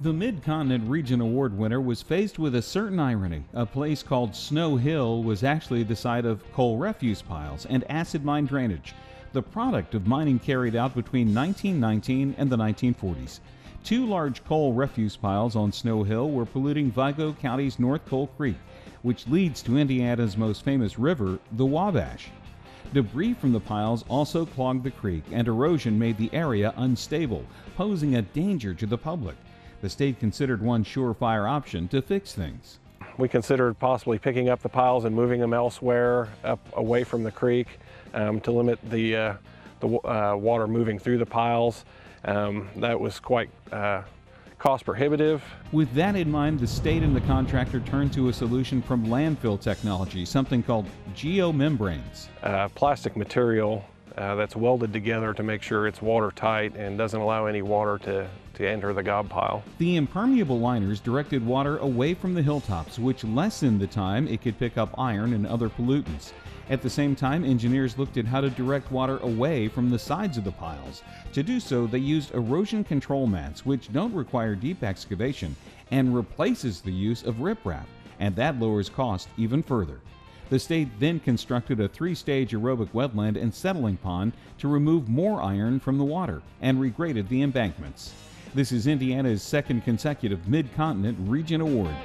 The Mid-Continent Region Award winner was faced with a certain irony. A place called Snow Hill was actually the site of coal refuse piles and acid mine drainage, the product of mining carried out between 1919 and the 1940s. Two large coal refuse piles on Snow Hill were polluting Vigo County's North Coal Creek, which leads to Indiana's most famous river, the Wabash. Debris from the piles also clogged the creek, and erosion made the area unstable, posing a danger to the public. The state considered one surefire option to fix things. We considered possibly picking up the piles and moving them elsewhere, up away from the creek, to limit the water moving through the piles. That was quite cost prohibitive. With that in mind, the state and the contractor turned to a solution from landfill technology, something called geomembranes. Plastic material that's welded together to make sure it's watertight and doesn't allow any water to enter the gob pile. The impermeable liners directed water away from the hilltops, which lessened the time it could pick up iron and other pollutants. At the same time, engineers looked at how to direct water away from the sides of the piles. To do so, they used erosion control mats, which don't require deep excavation and replaces the use of riprap, and that lowers cost even further. The state then constructed a 3-stage aerobic wetland and settling pond to remove more iron from the water and regraded the embankments. This is Indiana's second consecutive Mid-Continent Region Award.